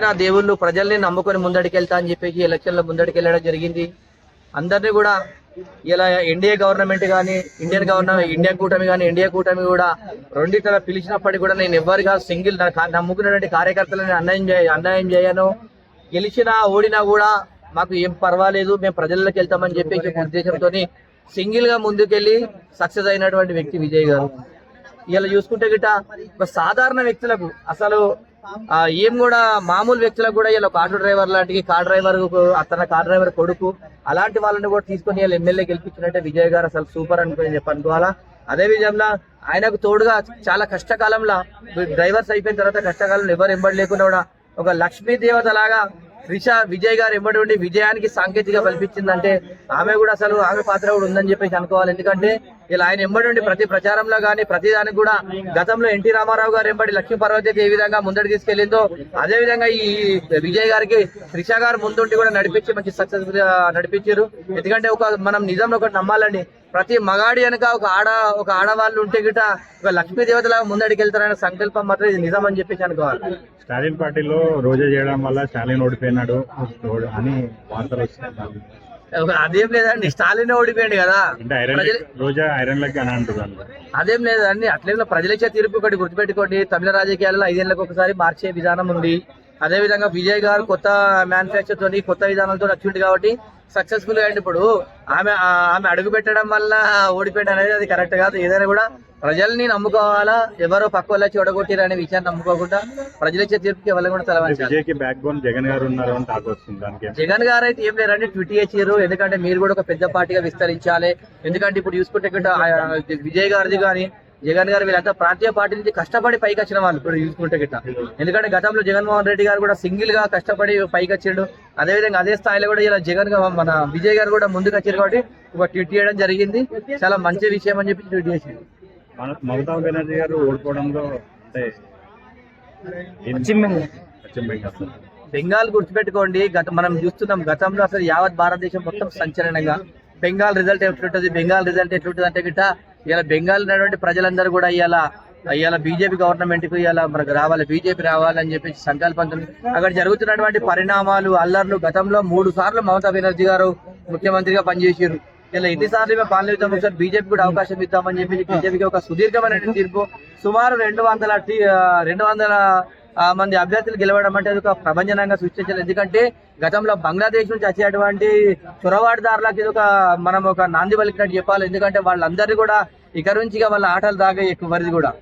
నా దేవుళ్ళు ప్రజల్ని నమ్ముకొని ముందడికెళ్తా అని చెప్పేసి ఎలక్షన్లో ముందడికెళ్ళడం జరిగింది. అందరినీ కూడా ఇలా ఎన్డీఏ గవర్నమెంట్ కానీ ఇండియా కూటమి కానీ ఎన్డీఏ కూటమి కూడా రెండిట్లా పిలిచినప్పటికీ కూడా నేను ఎవరిగా సింగిల్ నమ్ముకున్నటువంటి కార్యకర్తలని అన్యాయం చేయను. గెలిచినా ఓడినా కూడా మాకు ఏం పర్వాలేదు, మేము ప్రజల్లోకి వెళ్తామని చెప్పేసి ఉద్దేశంతో సింగిల్ గా ముందుకెళ్లి సక్సెస్ అయినటువంటి వ్యక్తి విజయ్ గారు. ఇలా చూసుకుంటే గిట్ట ఒక సాధారణ వ్యక్తులకు అసలు ఏం కూడా మామూలు వ్యక్తులకు కూడా ఇలా ఆటో డ్రైవర్ లాంటి కార్ డ్రైవర్ కొడుకు అలాంటి వాళ్ళని కూడా తీసుకొని ఇలా ఎమ్మెల్యే గెలిపించినట్టే విజయ్ గారు అసలు సూపర్ అనుకోవాలా. అదే విధంగా ఆయనకు తోడుగా చాలా కష్టకాలంలో డ్రైవర్స్ అయిపోయిన తర్వాత కష్టకాలంలో ఎవరు ఎంబడి లేకుండా కూడా ఒక లక్ష్మీ దేవత లాగా విజయ్ గారు ఎంబడి ఉండి విజయానికి సాంకేతిక కల్పించిందంటే ఆమె కూడా అసలు ఆమె పాత్ర కూడా ఉందని చెప్పేసి అనుకోవాలి. ఎందుకంటే ఇలా ఆయన ఎంబడి ఉండి ప్రతి ప్రచారంలో కానీ ప్రతి దానికి కూడా గతంలో ఎన్టీ రామారావు గారు ఎంబడి లక్ష్మీ పార్వతి ఏ విధంగా ముందడి తీసుకెళ్లిందో అదే విధంగా ఈ విజయ్ గారికి త్రిష గారు ముందుండి కూడా నడిపించి మంచి సక్సెస్ఫుల్ గా నడిపించారు. ఎందుకంటే మనం నిజంలో ఒకటి నమ్మాలండి, ప్రతి మగాడి వెనక ఒక ఆడవాళ్ళు ఉంటే గిట ఒక లక్ష్మీ దేవతలాగా ముందడికి వెళ్తారనే సంకల్పం మాత్రం ఇది నిజం అని చెప్పేసి అనుకోవాలి. స్టాలిన్ పార్టీలో రోజా చేయడం వల్ల స్టాలిన్ ఓడిపోయినాడు అని వార్తలు వస్తున్నాయి. అదేం లేదండి, స్టాలిన్ ఓడిపోయాడు కదా, రోజా ఐరన్ లెగ్ అని అంటున్నాను. అదేం లేదండి, అట్లే ప్రజలిచ్చే తీర్పు ఒకటి గుర్తుపెట్టుకోండి. తమిళ రాజకీయాల్లో 5 ఏళ్లకు ఒకసారి మార్చే విధానం ఉంది. అదే విధంగా విజయ్ గారు కొత్త మ్యానుఫ్యాక్చర్ తోని కొత్త విధానంతో వచ్చింది కాబట్టి సక్సెస్ఫుల్ గా. ఇప్పుడు ఆమె అడుగు పెట్టడం వల్ల ఓడిపోయాడు అనేది అది కరెక్ట్ కాదు. ఏదైనా కూడా ప్రజల్ని నమ్ముకోవాలా, ఎవరో పక్క వాళ్ళ చూడగొట్టారు అనే విషయాన్ని నమ్ముకోకుండా ప్రజలిచ్చే తీర్పుకి ఎవరు కూడా తలవంచాలి. జగన్ గారు ఉన్నారు అని టాక్ వస్తుంది. జగన్ గారు అయితే ఏం లేరండి, ట్వీట్ చేసారు. ఎందుకంటే మీరు కూడా ఒక పెద్ద పార్టీగా విస్తరించాలి. ఎందుకంటే ఇప్పుడు చూసుకుంటే విజయ్ గారిది కానీ జగన్ గారు వీళ్ళంతా ప్రాంతీయ పార్టీ నుంచి కష్టపడి పైకి వచ్చిన వాళ్ళు ఇప్పుడు చూసుకుంటే గిట్ట. ఎందుకంటే గతంలో జగన్మోహన్ రెడ్డి గారు కూడా సింగిల్ గా కష్టపడి పైకి వచ్చాడు. అదేవిధంగా అదే స్థాయిలో కూడా ఇలా జగన్ మన విజయ్ గారు కూడా ముందుకు వచ్చారు కాబట్టి ఒక ట్వీట్ చేయడం జరిగింది. చాలా మంచి విషయం అని చెప్పి ట్వీట్ చేసింది. మమతా బెనర్జీ గారు ఓడిపోవడంలో బెంగాల్ గుర్తుపెట్టుకోండి, మనం చూస్తున్నాం గతంలో అసలు యావత్ భారతదేశం మొత్తం సంచలనంగా బెంగాల్ రిజల్ట్ ఎట్లుంటుంది అంటే గిట్ట ఇలా బెంగాల్ ఉన్నటువంటి ప్రజలందరూ కూడా ఇవాళ బీజేపీ గవర్నమెంట్ కు ఇలా మనకు బీజేపీ రావాలని చెప్పేసి సంకల్పంతో అక్కడ జరుగుతున్నటువంటి పరిణామాలు అల్లర్లు. గతంలో 3 సార్లు మమతా బెనర్జీ గారు ముఖ్యమంత్రిగా పనిచేసారు. ఇలా ఎన్నిసార్లు మేము పాలన ఇద్దాం, ఒకసారి బీజేపీ కూడా అవకాశం ఇద్దామని చెప్పి బీజేపీకి ఒక సుదీర్ఘమైన తీర్పు. సుమారు 200 మంది అభ్యర్థులు గెలవడం అంటే అది ఒక ప్రభంజనంగా సృష్టించాలి. ఎందుకంటే గతంలో బంగ్లాదేశ్ నుంచి వచ్చేటువంటి చొరవాటుదారులకి ఇది మనం ఒక నాంది పలికినట్టు చెప్పాలి. ఎందుకంటే వాళ్ళందరినీ కూడా ఇక నుంచి వాళ్ళ ఆటలు దాగా ఎక్కువ వరిది కూడా